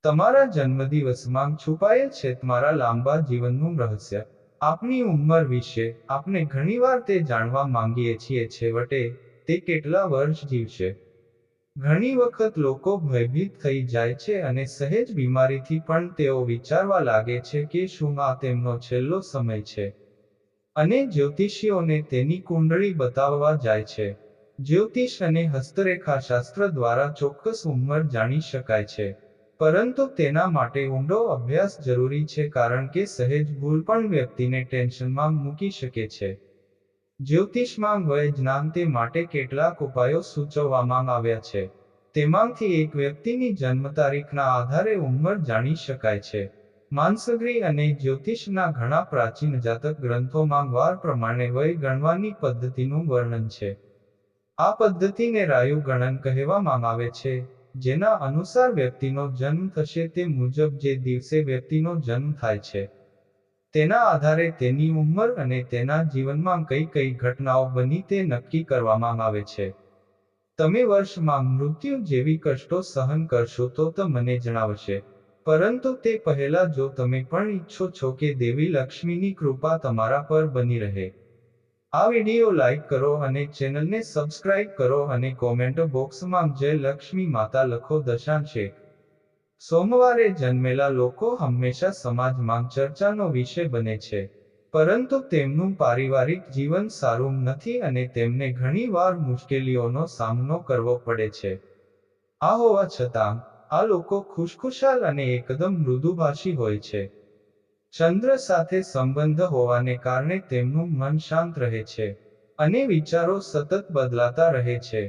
તમારા જન્મદિવસમાં છુપાયેલ છે તમારા લાંબા જીવનનું રહસ્ય. આપની ઉંમર વિશે આપણે ઘણીવાર તે જાણવા માંગીએ છીએ, છેવટે તે કેટલા વર્ષ જીવશે. ઘણી વખત લોકો ભયભીત થઈ જાય છે અને સહેજ બીમારીથી પણ તેઓ વિચારવા લાગે છે કે શું આ તેમનો છેલ્લો સમય છે. અને જ્યોતિષીઓને તેની કુંડળી બતાવવા જાય છે. જ્યોતિષ અને હસ્તરેખાશાસ્ત્ર દ્વારા ચોક્કસ ઉંમર જાણી શકાય છે. પરંતુ તેના માટે ઊંડો અભ્યાસ જરૂરી છે, કારણ કે સહેજ ભૂલ પણ વ્યક્તિને ટેન્શનમાં મૂકી શકે છે. જ્યોતિષમાં વય જ્ઞાન માટે કેટલાક ઉપાયો સૂચવવામાં આવ્યા છે. તેમાંથી એક વ્યક્તિની જન્મ તારીખના આધારે ઉંમર જાણી શકાય છે. માનસગરી અને જ્યોતિષના ઘણા પ્રાચીન જાતક ગ્રંથોમાં વાર પ્રમાણે વય ગણવાની પદ્ધતિનું વર્ણન છે. આ પદ્ધતિને રાયુ ગણન કહેવામાં આવે છે, જેના અનુસાર વ્યક્તિનો જન્મ થશે તે મુજબ જે દિવસે વ્યક્તિનો જન્મ થાય છે, તેના આધારે તેની ઉંમર અને તેના જીવનમાં કઈ કઈ ઘટનાઓ બની તે નક્કી કરવામાં આવે છે. તમે વર્ષમાં મૃત્યુ જેવી કષ્ટો સહન કરશો તો મને જણાવશે. પરંતુ તે પહેલા, જો તમે પણ ઈચ્છો છો કે દેવી લક્ષ્મીની કૃપા તમારા પર બની રહે, આ વિડિયો લાઈક કરો અને ચેનલને સબસ્ક્રાઇબ કરો અને કોમેન્ટ બોક્સમાં જય લક્ષ્મી માતા લખો. દશાંશ 1. સોમવારે જન્મેલા લોકો હંમેશા સમાજમાં ચર્ચાનો વિષય બને છે, પરંતુ તેમનું પારિવારિક જીવન સારું નથી અને તેમને ઘણીવાર મુશ્કેલીઓનો સામનો કરવો પડે છે. આ હોવા છતાં, આ લોકો ખુશખુશાલ અને એકદમ મૃદુભાષી હોય છે. ચંદ્ર સાથે સંબંધ હોવાને કારણે તેમનું મન શાંત રહે છે અને વિચારો સતત બદલાતા રહે છે.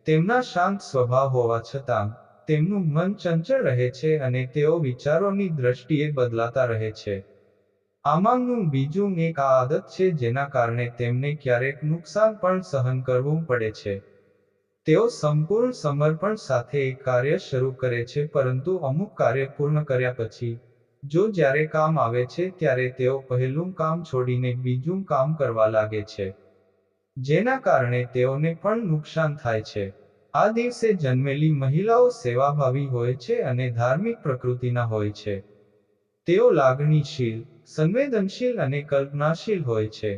તેમના શાંત સ્વભાવ હોવા છતાં, તેમનું મન ચંચળ રહે છે અને તેઓ વિચારોની દ્રષ્ટિએ બદલાતા રહે છે. આમાંનું બીજું એક આ આદત છે જેના કારણે તેમને ક્યારેક નુકસાન પણ સહન કરવું પડે છે. તેઓ સંપૂર્ણ સમર્પણ સાથે એક કાર્ય શરૂ કરે છે, પરંતુ અમુક કાર્ય પૂર્ણ કર્યા પછી, જો જ્યારે કામ આવે છે ત્યારે તેઓ પહેલું કામ છોડીને બીજું કામ કરવા લાગે છે, જેના કારણે તેઓને પણ નુકસાન થાય છે. આ દિવસે જન્મેલી મહિલાઓ સેવાભાવી હોય છે અને ધાર્મિક પ્રકૃતિના હોય છે. તેઓ લાગણીશીલ, સંવેદનશીલ અને કલ્પનાશીલ હોય છે.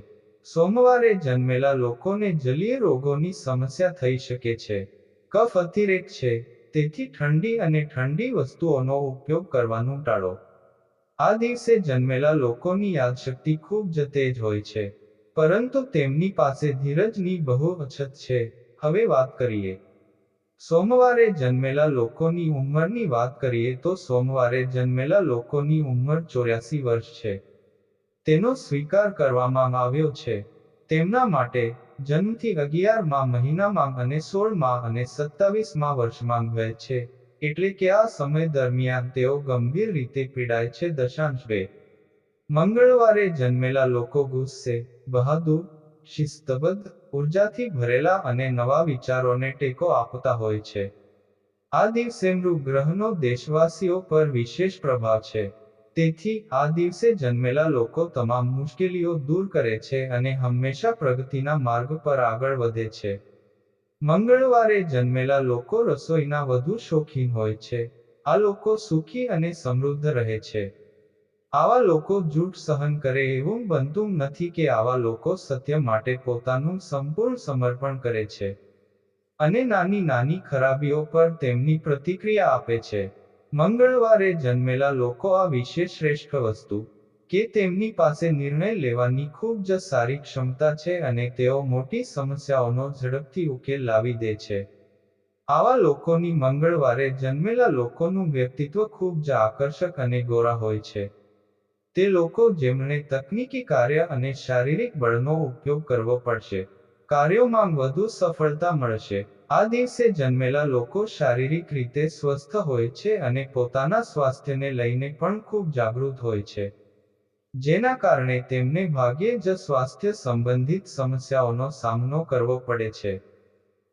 સોમવારે જન્મેલા લોકોને જલીય રોગોની સમસ્યા થઈ શકે છે. કફ અતિરેક છે, તેથી ઠંડી અને ઠંડી વસ્તુઓનો ઉપયોગ કરવાનું ટાળો. આ દિવસે જન્મેલા લોકોની યાદશક્તિ ખૂબ જ તેજ હોય છે, પરંતુ તેમની પાસે ધીરજની બહુ અછત છે. હવે વાત કરીએ સોમવારે જન્મેલા લોકોની ઉંમરની વાત કરીએ તો સોમવારે જન્મેલા લોકોની ઉંમર 84 વર્ષ છે. તેનો સ્વીકાર કરવામાં આવ્યો છે. તેમના માટે, જન્મથી 11મા મહિનામાં અને 16મા અને 27મા વર્ષમાં વય છે, એટલે કે આ સમય દરમિયાન તેઓ ગંભીર રીતે પીડાય છે. દશાંશ 2. મંગળવારે જન્મેલા લોકો ગુસ્સે, બહાદુર, શિસ્તબદ્ધ, ઉર્જાથી ભરેલા અને નવા વિચારોને ટેકો આપતા હોય છે. આ દિવસે મૃગ ગ્રહનો દેશવાસીઓ પર વિશેષ પ્રભાવ છે. તેથી, આ દિવસે જન્મેલા લોકો તમામ મુશ્કેલીઓ દૂર કરે છે અને હંમેશા પ્રગતિના માર્ગ પર આગળ વધે છે. મંગળવારે જન્મેલા લોકો રસોઈના વધુ શોખીન હોય છે. આ લોકો સુખી અને સમૃદ્ધ રહે છે. આવા લોકો જૂઠ સહન કરે એવું બનતું નથી કે આવા લોકો સત્ય માટે પોતાનું સંપૂર્ણ સમર્પણ કરે છે અને નાની નાની ખરાબીઓ પર તેમની પ્રતિક્રિયા આપે છે. મંગળવારે જન્મેલા લોકો આ વિશે શ્રેષ્ઠ વસ્તુ કે તેમની પાસે નિર્ણય લેવાની ખૂબ જ સારી ક્ષમતા છે અને તેઓ મોટી સમસ્યાઓનો ઝડપથી ઉકેલ લાવી દે છે. આવા લોકોની મંગળવારે જન્મેલા લોકોનું વ્યક્તિત્વ ખૂબ જ આકર્ષક અને ગોરા હોય છે. તે લોકો જેમણે તકનીકી કાર્ય અને શારીરિક બળનો ઉપયોગ કરવો પડશે, કાર્યોમાં વધુ સફળતા મળશે. આ દિવસે જન્મેલા લોકો શારીરિક રીતે સ્વસ્થ હોય છે અને પોતાના સ્વાસ્થ્યને લઈને પણ ખૂબ જાગૃત હોય છે, જેના કારણે તેમને ભાગ્યે જ સ્વાસ્થ્ય સંબંધિત સમસ્યાઓનો સામનો કરવો પડે છે.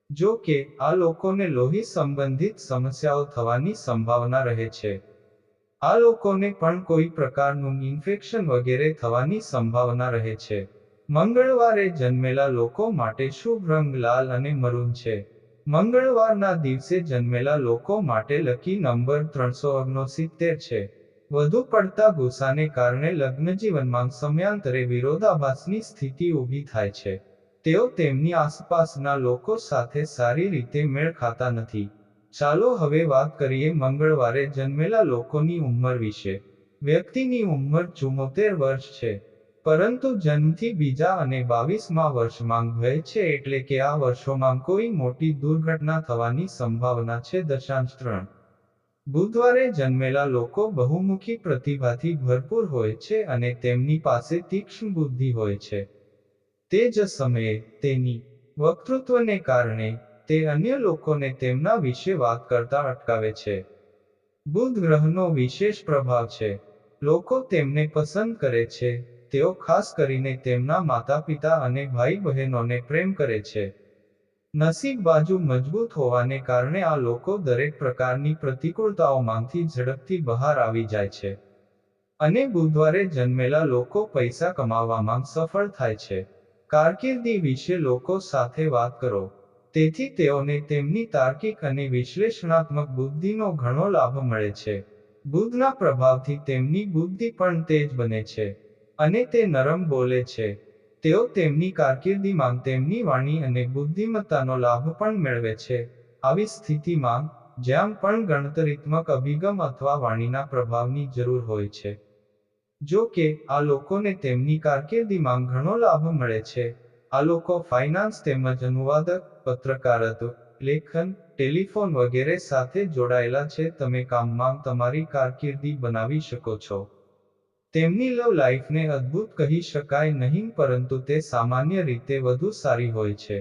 જો કે, આ લોકોને લોહી સંબંધિત સમસ્યાઓ થવાની સંભાવના રહે છે. આ લોકોને પણ કોઈ પ્રકારનું ઇન્ફેક્શન વગેરે થવાની સંભાવના રહે છે. મંગળવારે જન્મેલા લોકો માટે શુભ રંગ લાલ અને મરૂન છે. મંગળવારના દિવસે જન્મેલા લોકો માટે લકી નંબર 369 છે. વધુ પડતા ગુસ્સાને કારણે લગ્નજીવનમાં સમયાંતરે વિરોધાભાસની સ્થિતિ ઊભી થાય છે. તેઓ તેમની આસપાસના લોકો સાથે સારી રીતે મેળ ખાતા નથી. ચાલો હવે વાત કરીએ મંગળવારે જન્મેલા લોકોની ઉંમર વિશે. વ્યક્તિની ઉંમર 74 વર્ષ છે. પરંતુ જન્મથી બીજા અને 22મા વર્ષમાં હોય છે, એટલે કે આ વર્ષોમાં કોઈ મોટી દુર્ઘટના થવાની સંભાવના છે. 3. બુધવારે જન્મેલા લોકો બહુમુખી પ્રતિભાથી ભરપૂર હોય છે અને તેમની પાસે તીક્ષ્ણ બુદ્ધિ હોય છે. તે જ સમયે, તેની વક્તૃત્વને કારણે, તે અન્ય લોકોને તેમના વિશે વાત કરતા અટકાવે છે. બુધ ગ્રહનો વિશેષ પ્રભાવ છે. લોકો તેમને પસંદ કરે છે. તેઓ ખાસ કરીને તેમના માતાપિતા અને ભાઈ બહેનોને પ્રેમ કરે છે. નસીબ બાજુ મજબૂત હોવાને કારણે આ લોકો દરેક પ્રકારની પ્રતિકૂળતાઓમાંથી ઝડપથી બહાર આવી જાય છે. અને બુધવારે જન્મેલા લોકો પૈસા કમાવામાં સફળ થાય છે. કારકિર્દી વિશે લોકો સાથે વાત કરો. તેથી તેઓને તેમની તાર્કિક અને વિશ્લેષણાત્મક બુદ્ધિનો ઘણો લાભ મળે છે. બુધના પ્રભાવથી તેમની બુદ્ધિ પણ તેજ બને છે. અને તે નરમ બોલે છે. તેઓ તેમની કારકિર્દીમાં તેમની વાણી અને બુદ્ધિમત્તાનો લાભ પણ મેળવે છે. આવી સ્થિતિમાં, જ્યાં પણ ગણતરીત્મક અભિગમ અથવા વાણીના પ્રભાવની જરૂર હોય છે. જો કે, આ લોકોને તેમની કારકિર્દીમાં ઘણો લાભ મળે છે. આ લોકો ફાઇનાન્સ તેમજ અનુવાદક, પત્રકારત્વ, લેખન, ટેલિફોન વગેરે સાથે જોડાયેલા છે. તમે કામમાં તમારી કારકિર્દી બનાવી શકો છો. તેમની લવ લાઈફને અદ્ભુત કહી શકાય નહીં, પરંતુ તે સામાન્ય રીતે વધુ સારી હોય છે.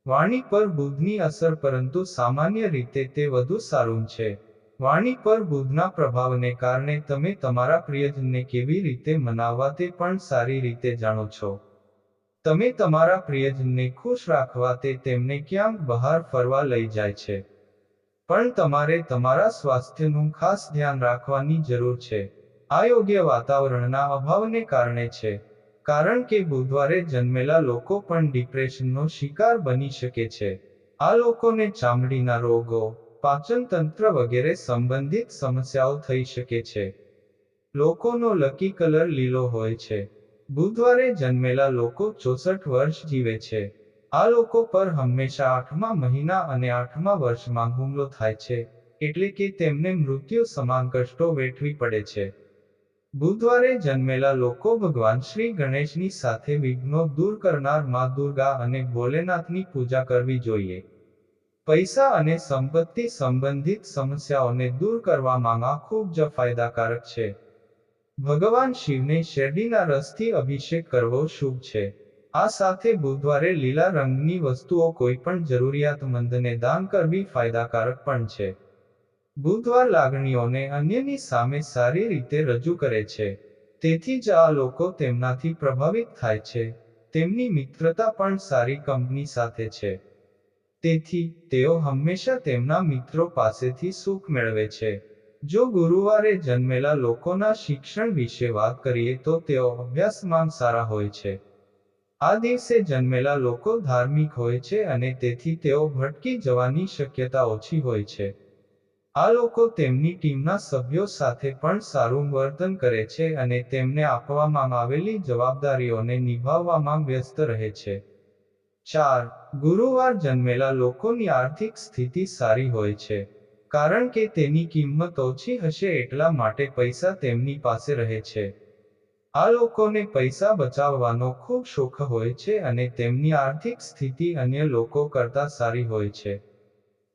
વાણી પર બુધની અસર, પરંતુ સામાન્ય રીતે તે વધુ સારું છે. વાણી પર બુધના પ્રભાવને કારણે તમે તમારા પ્રિયજનને કેવી રીતે મનાવવા તે પણ સારી રીતે જાણો છો. તમે તમારા પ્રિયજનને ખુશ રાખવા તે તેમને ક્યાંક બહાર ફરવા લઈ જાય છે. પણ તમારે તમારા સ્વાસ્થ્યનું ખાસ ધ્યાન રાખવાની જરૂર છે. આ યોગ્ય વાતાવરણના અભાવને કારણે છે. કારણ કે બુધવારે જન્મેલા લોકો પણ ડિપ્રેશનનો શિકાર બની શકે છે. આ લોકોને ચામડીના રોગો, પાચનતંત્ર વગેરે સંબંધિત સમસ્યાઓ થઈ શકે છે. લોકોનો લકી કલર લીલો હોય છે. બુધવારે જન્મેલા લોકો 64 વર્ષ જીવે છે. આ લોકો પર હંમેશા 8મા મહિના અને 8મા વર્ષમાં હુમલો થાય છે, એટલે કે તેમને મૃત્યુ સમાન કષ્ટો વેઠવી પડે છે. બુધવારે જન્મેલા લોકો ભગવાન શ્રી ગણેશની સાથે વિઘ્નો દૂર કરનાર માં દુર્ગા અને ભોલેનાથની પૂજા કરવી જોઈએ. પૈસા અને સંપત્તિ સંબંધિત સમસ્યાઓને દૂર કરવામાં આ ખૂબ જ ફાયદાકારક છે. ભગવાન શિવને શેરડીના રસથી અભિષેક કરવો શુભ છે. આ સાથે બુધવારે લીલા રંગની વસ્તુઓ કોઈ પણ જરૂરિયાતમંદને દાન કરવી ફાયદાકારક પણ છે. બુધવાર લાગણીઓને અન્યની સામે સારી રીતે રજૂ કરે છે. તેથી જ આ લોકો તેમનાથી પ્રભાવિત થાય છે. તેમની મિત્રતા પણ સારી કંપની સાથે છે. તેથી, તેઓ હંમેશા તેમના મિત્રો પાસેથી સુખ મેળવે છે. જો ગુરુવારે જન્મેલા લોકોના શિક્ષણ વિશે વાત કરીએ તો તેઓ અભ્યાસમાં સારા હોય છે. આ દિવસે જન્મેલા લોકો ધાર્મિક હોય છે અને તેથી તેઓ ભટકી જવાની શક્યતા ઓછી હોય છે. આ લોકો તેમની ટીમના સભ્યો સાથે પણ સારું વર્તન કરે છે અને તેમને આપવામાં આવેલી જવાબદારીઓને નિભાવવામાં વ્યસ્ત રહે છે. 4. ગુરુવાર જન્મેલા લોકોની આર્થિક સ્થિતિ સારી હોય છે. કારણ કે તેની કિંમત ઓછી હશે એટલા માટે પૈસા તેમની પાસે રહે છે. આ લોકોને પૈસા બચાવવાનો ખૂબ શોખ હોય છે અને તેમની આર્થિક સ્થિતિ અન્ય લોકો કરતાં સારી હોય છે.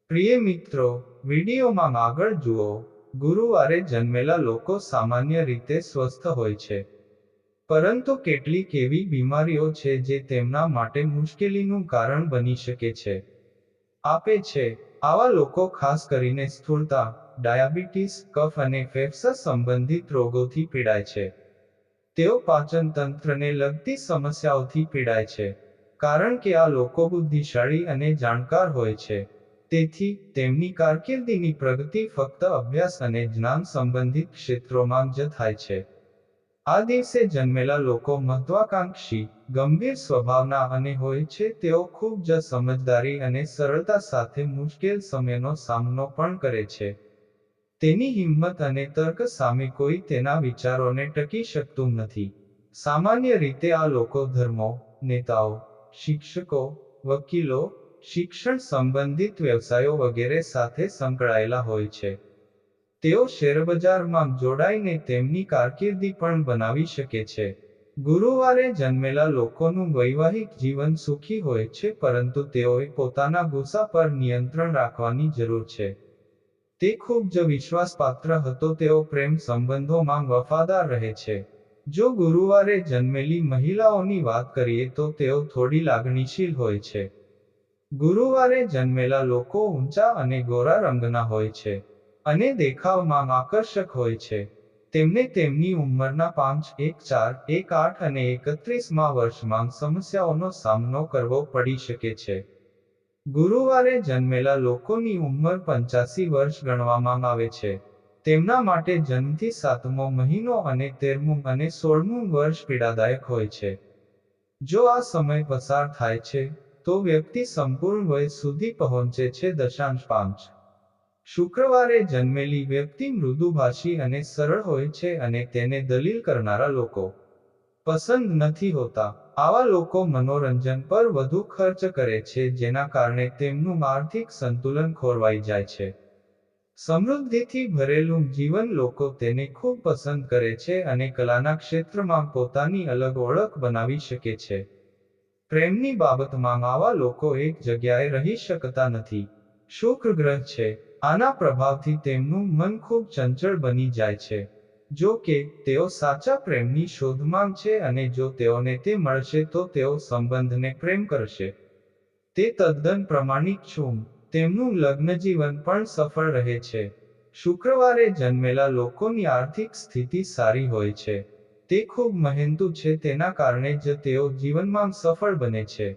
પ્રિય મિત્રો, વિડીયોમાં આગળ જુઓ. ગુરુવારે જન્મેલા લોકો સામાન્ય રીતે સ્વસ્થ હોય છે. પરંતુ કેટલીક એવી બીમારીઓ છે જે તેમના માટે મુશ્કેલીનું કારણ બની શકે છે. આપે છે. આવા લોકો ખાસ કરીને સ્થૂળતા, ડાયાબિટીસ, કફ અને ફેફસા સંબંધિત રોગોથી પીડાય છે. તેઓ પાચન તંત્રને લગતી સમસ્યાઓથી પીડાય છે. કારણ કે આ લોકો બુદ્ધિશાળી અને જાણકાર હોય છે. તેથી, તેમની કારકિર્દીની પ્રગતિ ફક્ત અભ્યાસ અને જ્ઞાન સંબંધિત ક્ષેત્રોમાં જ થાય છે. આ દિવસે જન્મેલા લોકો મહત્વાકાંક્ષી, ગંભીર સ્વભાવના અને હોય છે. તેઓ ખૂબ જ સમજદારી અને સરળતા સાથે મુશ્કેલ સમયનો સામનો પણ કરે છે. તેની હિંમત અને તર્ક સામે કોઈ તેના વિચારોને ટકી શકતું નથી. સામાન્ય રીતે આ લોકો ધર્મો, નેતાઓ, શિક્ષકો, વકીલો, શિક્ષણ સંબંધિત વ્યવસાયો વગેરે સાથે સંકળાયેલા હોય છે. તેઓ શેરબજારમાં જોડાઈને તેમની કારકિર્દી પણ બનાવી શકે છે. ગુરુવારે જન્મેલા લોકોનું વૈવાહિક જીવન સુખી હોય છે, પરંતુ તેઓએ પોતાના ગુસ્સા પર નિયંત્રણ રાખવાની જરૂર છે. તે ખૂબ જ વિશ્વાસપાત્ર હતો. તેઓ પ્રેમ સંબંધોમાં વફાદાર રહે છે. જો ગુરુવારે જન્મેલી મહિલાઓની વાત કરીએ તો તેઓ થોડી લાગણીશીલ હોય છે. ગુરુવારે જન્મેલા લોકો ઊંચા અને ગોરા રંગના હોય છે અને દેખાવમાં આકર્ષક હોય છે. તેમને તેમની ઉંમરના 5, 1, 4, 1, 8 અને 31મા વર્ષમાં સમસ્યાઓનો સામનો કરવો પડી શકે છે. ગુરુવારે જન્મેલા લોકોની ઉંમર 85 વર્ષ ગણવામાં આવે છે. તેમના માટે જન્મથી 7મો મહિનો અને 13મું અને 16મું વર્ષ પીડાદાયક હોય છે. જો આ સમય પસાર થાય છે, તો વ્યક્તિ સંપૂર્ણ વય સુધી પહોંચે છે. 5. શુક્રવારે જન્મેલી વ્યક્તિ મૃદુભાષી અને સરળ હોય છે અને તેને દલીલ કરનારા લોકો પસંદ નથી હોતા. આવા લોકો મનોરંજન પર વધુ ખર્ચ કરે છે, જેના કારણે તેમનું આર્થિક સંતુલન ખોરવાઈ જાય છે. સમૃદ્ધિથી ભરેલું જીવન લોકો તેને ખૂબ પસંદ કરે છે અને કલાના ક્ષેત્રમાં પોતાની અલગ ઓળખ બનાવી શકે છે. પ્રેમની બાબતમાં આવા લોકો એક જગ્યાએ રહી શકતા નથી. શુક્ર ગ્રહ છે. આના પ્રભાવથી તેમનું મન ખૂબ ચંચળ બની જાય છે. જો કે, તેઓ સાચા પ્રેમની શોધમાં છે અને જો તેઓને તે મળશે તો તેઓ સંબંધને પ્રેમ કરશે. તે તદ્દન પ્રમાણિક છું. તેમનું લગ્નજીવન પણ સફળ રહે છે. શુક્રવારે જન્મેલા લોકોની આર્થિક સ્થિતિ સારી હોય છે. તે ખૂબ મહેનતુ છે, તેના કારણે જ તેઓ જીવનમાં સફળ બને છે.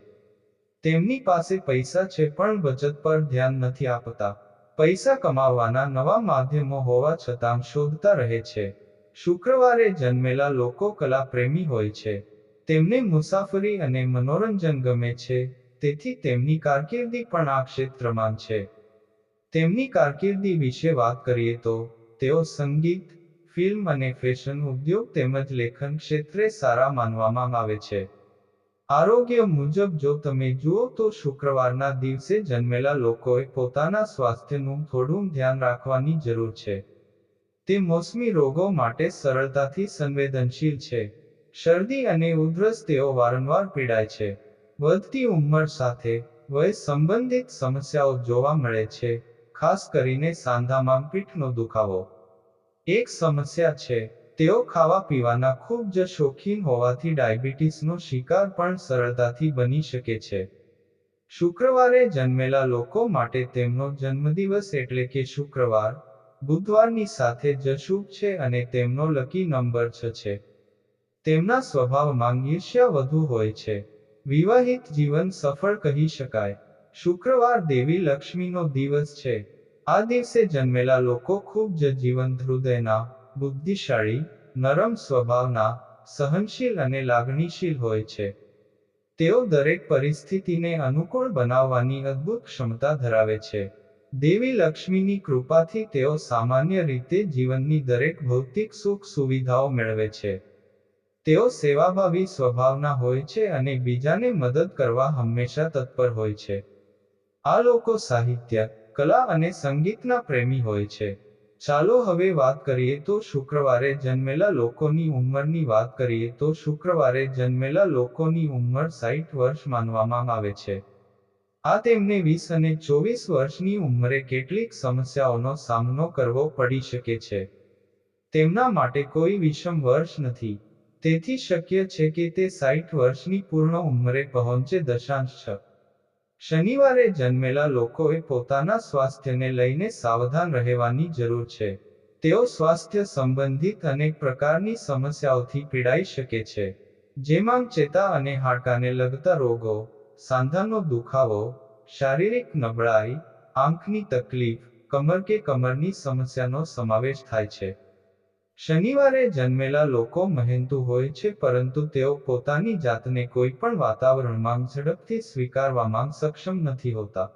તેમની પાસે પૈસા છે પણ બચત પર ધ્યાન નથી આપતા. પૈસા કમાવવાના નવા માધ્યમો હોવા છતાં શોધતા રહે છે. શુક્રવારે જન્મેલા લોકો કલા પ્રેમી હોય છે. તેમને મુસાફરી અને મનોરંજન ગમે છે, તેથી તેમની કારકિર્દી પણ આ ક્ષેત્રમાં છે. તેમની કારકિર્દી વિશે વાત કરીએ તો, તેઓ સંગીત, ફિલ્મ અને ફેશન ઉદ્યોગ તેમજ લેખન ક્ષેત્રે સારા માનવામાં આવે છે. આરોગ્ય મુજબ જો તમે જુઓ તો શુક્રવારના દિવસે જન્મેલા લોકોએ પોતાના સ્વાસ્થ્યનું થોડું ધ્યાન રાખવાની જરૂર છે. તે મોસમી રોગો માટે સરળતાથી સંવેદનશીલ છે. શરદી અને ઉધરસ તેઓ વારંવાર પીડાય છે. વધતી ઉંમર સાથે વય સંબંધિત સમસ્યાઓ જોવા મળે છે, ખાસ કરીને સાંધામાં પીઠનો દુખાવો એક સમસ્યા છે. તેઓ ખાવા પીવાના ખૂબ જ શોખીન હોવાથી ડાયાબિટીસનો શિકાર પણ સરળતાથી બની શકે છે. શુક્રવારે જન્મેલા લોકો માટે તેમનો જન્મદિવસ એટલે કે શુક્રવાર, બુધવારની સાથે જ શુભ છે અને તેમનો લકી નંબર 6 છે. તેમના સ્વભાવમાં ઈર્ષ્યા વધુ હોય છે. વિવાહિત જીવન સફળ કહી શકાય. શુક્રવાર દેવી લક્ષ્મીનો દિવસ છે. આ દિવસે જન્મેલા લોકો ખૂબ જ જીવંત હૃદયના, બુદ્ધિશાળી, નરમ સ્વભાવના, સહનશીલ અને લાગણીશીલ હોય છે. તેઓ દરેક પરિસ્થિતિને અનુકૂળ બનાવવાની અદ્ભુત ક્ષમતા ધરાવે છે. દેવી લક્ષ્મીની કૃપાથી તેઓ સામાન્ય રીતે જીવનની દરેક ભૌતિક સુખ સુવિધાઓ મેળવે છે. તેઓ સેવાભાવી સ્વભાવના હોય છે અને બીજાને મદદ કરવા હંમેશા તત્પર હોય છે. આ લોકો સાહિત્ય, કલા અને સંગીતના પ્રેમી હોય છે. ચાલો હવે વાત કરીએ તો શુક્રવારે જન્મેલા લોકોની ઉંમરની વાત કરીએ તો શુક્રવારે જન્મેલા લોકોની ઉંમર 60 વર્ષ માનવામાં આવે છે. આ તેમને 20 અને 24 વર્ષની ઉંમરે કેટલીક સમસ્યાઓનો સામનો કરવો પડી શકે છે. તેમના માટે કોઈ વિષમ વર્ષ નથી. તેથી શક્ય છે કે તે 60 વર્ષની પૂર્ણ ઉંમરે પહોંચે. 6. શનિવારે જન્મેલા લોકોએ પોતાના સ્વાસ્થ્યને લઈને સાવધાન રહેવાની જરૂર છે. તેઓ સ્વાસ્થ્ય સંબંધિત અનેક પ્રકારની સમસ્યાઓથી પીડાઈ શકે છે, જેમાં ચેતા અને હાડકાને લગતા રોગો, સાંધાનો દુખાવો, શારીરિક નબળાઈ, આંખની તકલીફ, કમર કે કમરની સમસ્યાનો સમાવેશ થાય છે. શનિવારે જન્મેલા લોકો મહેનતુ હોય છે, પરંતુ તેઓ પોતાની જાતને કોઈ પણ વાતાવરણમાં ઝડપથી સ્વીકારવામાં સક્ષમ નથી હોતા.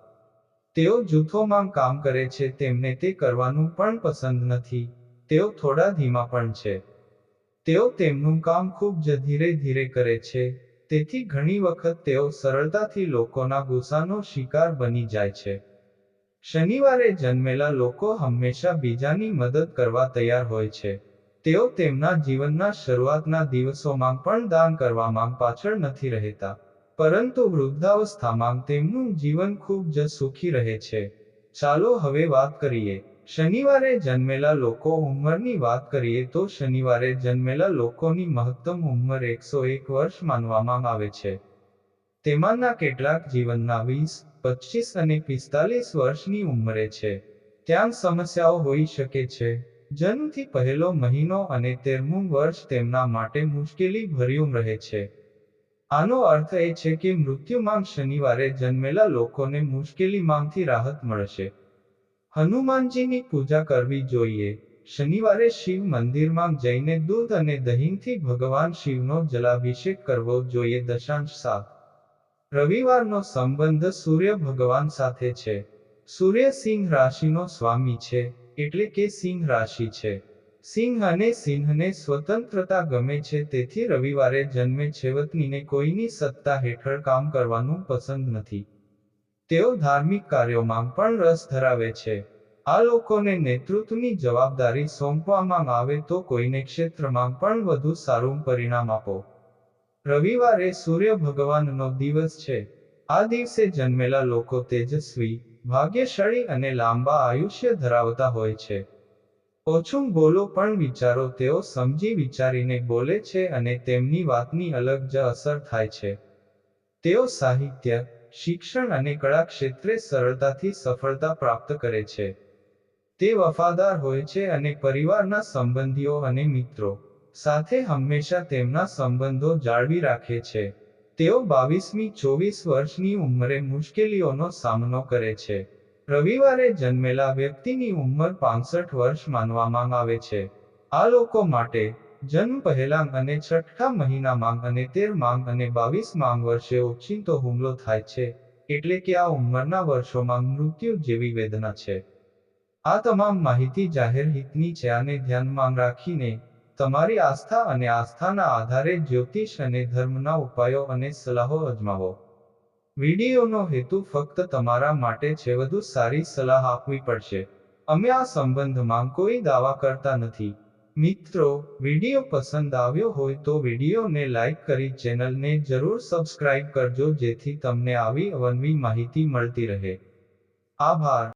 તેઓ જૂથોમાં કામ કરે છે, તેમને તે કરવાનું પણ પસંદ નથી. તેઓ થોડા ધીમા પણ છે. તેઓ તેમનું કામ ખૂબ જ ધીરે ધીરે કરે છે, તેથી ઘણી વખત તેઓ સરળતાથી લોકોના ગુસ્સાનો શિકાર બની જાય છે. શનિવારે જન્મેલા લોકો હંમેશા બીજાની મદદ કરવા તૈયાર હોય છે. તેઓ તેમના જીવનના શરૂઆતના દિવસોમાં પણ દાન કરવામાં પાછળ નથી રહેતા, પરંતુ વૃદ્ધાવસ્થામાં તેમનું જીવન ખૂબ જ સુખી રહે છે. ચાલો હવે વાત કરીએ શનિવારે જન્મેલા લોકો ઉંમરની વાત કરીએ તો શનિવારે જન્મેલા લોકોની મહત્તમ ઉંમર 101 વર્ષ માનવામાં આવે છે. તેમાંના કેટલાક જીવનના 20, 25 અને 45 વર્ષની ઉંમરે છે. ત્યાં સમસ્યાઓ હોઈ શકે છે. જન્મથી પહેલો મહિનો અને 13મું વર્ષ તેમના માટે મુશ્કેલી ભર્યું રહે છે. આનો અર્થ એ છે કે મૃત્યુમાં શનિવારે જન્મેલા લોકોને મુશ્કેલીમાંથી રાહત મળશે. હનુમાનજીની પૂજા કરવી જોઈએ. શનિવારે શિવ મંદિરમાં જઈને દૂધ અને દહીંથી ભગવાન શિવનો જલાભિષેક કરવો જોઈએ. દશાંશ 7. રવિવારનો સંબંધ સૂર્ય ભગવાન સાથે છે. સૂર્ય સિંહ રાશિનો સ્વામી છે, એટલે કે સિંહ રાશિ છે. સિંહ અને સિંહને સ્વતંત્રતા ગમે છે, તેથી રવિવારે જન્મે છે વ્યક્તિને કોઈની સત્તા હેઠળ કામ કરવાનું પસંદ નથી. તેઓ ધાર્મિક કાર્યોમાં પણ રસ ધરાવે છે. આ લોકોને નેતૃત્વની જવાબદારી સોંપવામાં આવે તો કોઈને ક્ષેત્રમાં પણ વધુ સારું પરિણામ આપો. રવિવારે સૂર્ય ભગવાનનો દિવસ છે. આ દિવસે જન્મેલા લોકો તેજસ્વી, ભાગ્યશાળી અને લાંબા આયુષ્ય ધરાવતા હોય છે. ઓછું બોલો પણ વિચારો. તેઓ સમજી વિચારીને બોલે છે અને તેમની વાતની અલગ જ અસર થાય છે. તેઓ સાહિત્ય, શિક્ષણ અને કળા ક્ષેત્રે સરળતાથી સફળતા પ્રાપ્ત કરે છે. તે વફાદાર હોય છે અને પરિવારના સંબંધીઓ અને મિત્રો સાથે હંમેશા તેમના સંબંધો જાળવી રાખે છે. તેઓ 22મી 24 વર્ષની ઉંમરે મુશ્કેલીઓનો સામનો કરે છે. રવિવારે જન્મેલા વ્યક્તિની ઉંમર 65 વર્ષ માનવામાં આવે છે. આ લોકો માટે જન્મ પહેલાં અને છઠ્ઠા મહિનામાં અને 13માં અને 22માં વર્ષે ઓચિંતો હુમલો થાય છે, એટલે કે આ ઉંમરના વર્ષોમાં મૃત્યુ જેવી વેદના છે. આ તમામ માહિતી જાહેર હિતની છે. આને ધ્યાનમાં રાખીને તમારી આસ્થા અને આસ્થાના આધારે જ્યોતિષ અને ધર્મના ઉપાયો અને સલાહો અજમાવો. વિડિયોનો હેતુ ફક્ત તમારા માટે છે. વધુ સારી સલાહ આપવી પડશે. અમે આ સંબંધમાં કોઈ દાવા કરતા નથી. મિત્રો, વિડિયો પસંદ આવ્યો હોય તો વિડિયોને લાઇક કરી ચેનલને જરૂર સબસ્ક્રાઇબ કરજો જેથી તમને આવી અવનવી માહિતી મળતી રહે. આભાર.